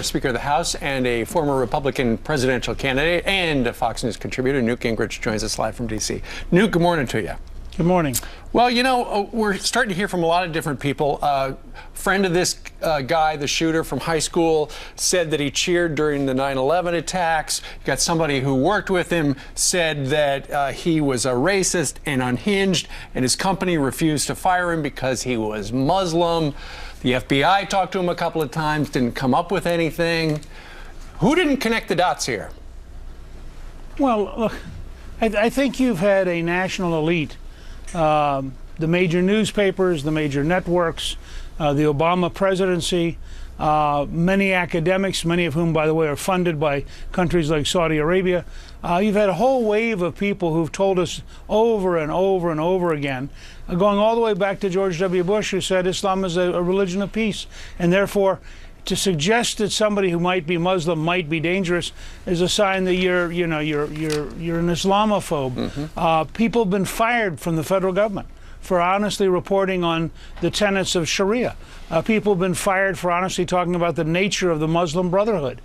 former Speaker of the House and a former Republican presidential candidate and a Fox News contributor. Newt Gingrich joins us live from D.C. Newt, good morning to you. Good morning. Well, you know, we're starting to hear from a lot of different people. Friend of this guy, the shooter from high school, said that he cheered during the 9/11 attacks. You got somebody who worked with him said that he was a racist and unhinged, and his company refused to fire him because he was Muslim. The FBI talked to him a couple of times, didn't come up with anything. Who didn't connect the dots here? Well, look, I think you've had a national elite. The major newspapers, the major networks, the Obama presidency, many academics, many of whom, by the way, are funded by countries like Saudi Arabia. You've had a whole wave of people who've told us over and over and over again, going all the way back to George W. Bush, who said Islam is a religion of peace, and therefore to suggest that somebody who might be Muslim might be dangerous is a sign that you're an Islamophobe. Mm-hmm. People have been fired from the federal government for honestly reporting on the tenets of Sharia. People have been fired for honestly talking about the nature of the Muslim Brotherhood.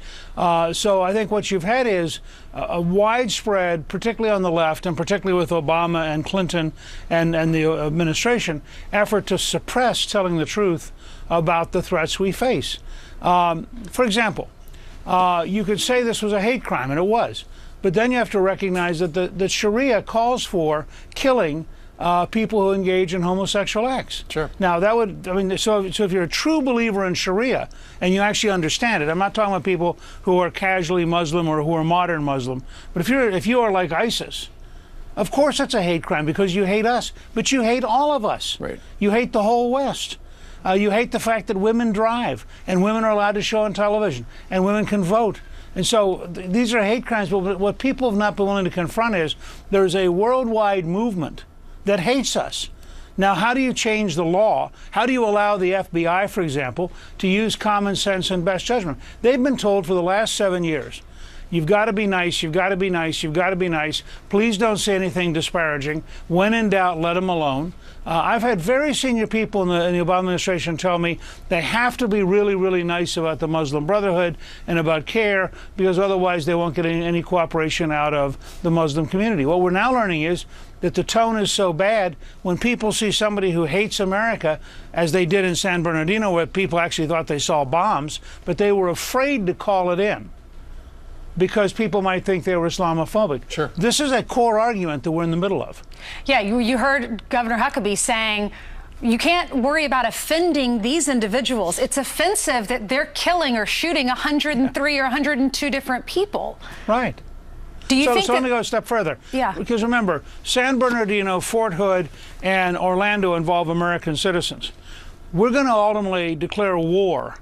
So I think what you've had is a widespread, particularly on the left, and particularly with Obama and Clinton and the administration, effort to suppress telling the truth about the threats we face. For example, you could say this was a hate crime, and it was. But then you have to recognize that the Sharia calls for killing people who engage in homosexual acts. Sure. Now, that would, I mean, so if you're a true believer in Sharia and you actually understand it, I'm not talking about people who are casually Muslim or who are modern Muslim, but if you are like ISIS, of course it's a hate crime because you hate us, but you hate all of us. Right. You hate the whole West. You hate the fact that women drive and women are allowed to show on television and women can vote. And so these are hate crimes, but what people have not been willing to confront is there's a worldwide movement that hates us. Now, how do you change the law? How do you allow the FBI, for example, to use common sense and best judgment? They've been told for the last 7 years, you've got to be nice, you've got to be nice, you've got to be nice. Please don't say anything disparaging. When in doubt, let them alone. I've had very senior people in the Obama administration tell me they have to be really, really nice about the Muslim Brotherhood and about CARE because otherwise they won't get any cooperation out of the Muslim community. What we're now learning is that the tone is so bad when people see somebody who hates America, as they did in San Bernardino, where people actually thought they saw bombs, but they were afraid to call it in because people might think they were Islamophobic. Sure. This is a core argument that we're in the middle of. Yeah, you heard Governor Huckabee saying you can't worry about offending these individuals. It's offensive that they're killing or shooting 103 or 102 different people. Right. Do you think so let me go a step further. Yeah. Because remember, San Bernardino, Fort Hood, and Orlando involve American citizens. We're going to ultimately declare war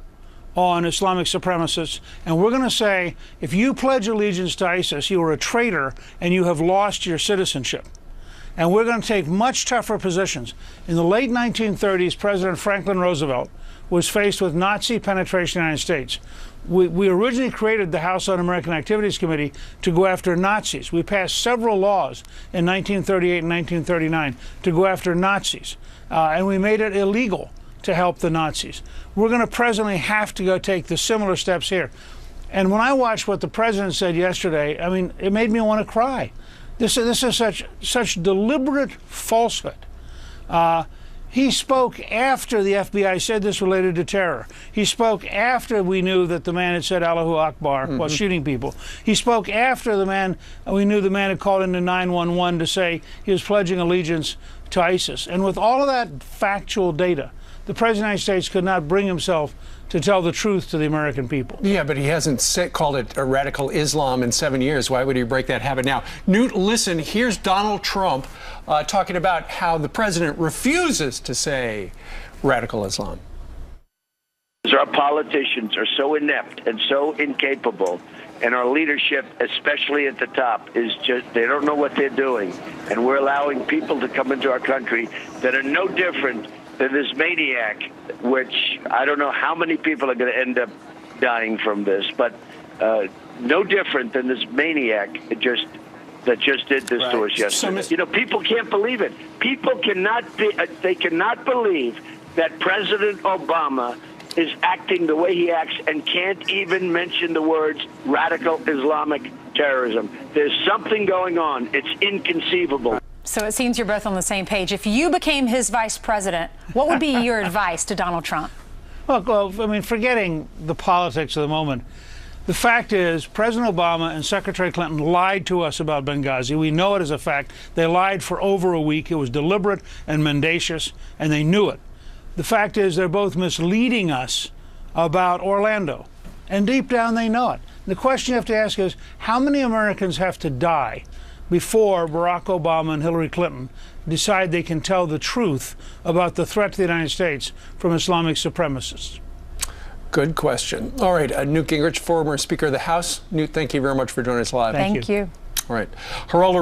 on Islamic supremacists, and we're going to say, if you pledge allegiance to ISIS, you are a traitor and you have lost your citizenship. And we're going to take much tougher positions. In the late 1930s, President Franklin Roosevelt was faced with Nazi penetration in the United States. We originally created the House Un-American Activities Committee to go after Nazis. We passed several laws in 1938 and 1939 to go after Nazis, and we made it illegal to help the Nazis. We're going to presently have to go take the similar steps here. And when I watched what the president said yesterday, I mean, it made me want to cry. This is such deliberate falsehood. He spoke after the FBI said this related to terror. He spoke after we knew that the man had said Allahu Akbar while shooting people. He spoke after we knew the man had called into 911 to say he was pledging allegiance to ISIS. And with all of that factual data, the President of the United States could not bring himself to tell the truth to the American people. Yeah, but he hasn't called it a radical Islam in 7 years. Why would he break that habit now? Newt, listen, here's Donald Trump talking about how the president refuses to say radical Islam. Our politicians are so inept and so incapable, and our leadership, especially at the top, is just, they don't know what they're doing. And we're allowing people to come into our country that are no different than this maniac, which I don't know how many people are going to end up dying from this, but no different than this maniac that just did this to us yesterday. So, you know, people can't believe it. People cannot they cannot believe that President Obama is acting the way he acts and can't even mention the words radical Islamic terrorism. There's something going on. It's inconceivable. So it seems you're both on the same page. If you became his vice president, what would be your advice to Donald Trump? Look, well, I mean, forgetting the politics of the moment, the fact is President Obama and Secretary Clinton lied to us about Benghazi. We know it as a fact. They lied for over a week. It was deliberate and mendacious, and they knew it. The fact is they're both misleading us about Orlando, and deep down they know it. The question you have to ask is, how many Americans have to die before Barack Obama and Hillary Clinton decide they can tell the truth about the threat to the United States from Islamic supremacists? Good question. All right, Newt Gingrich, former Speaker of the House. Newt, thank you very much for joining us live. Thank you. All right. Geraldo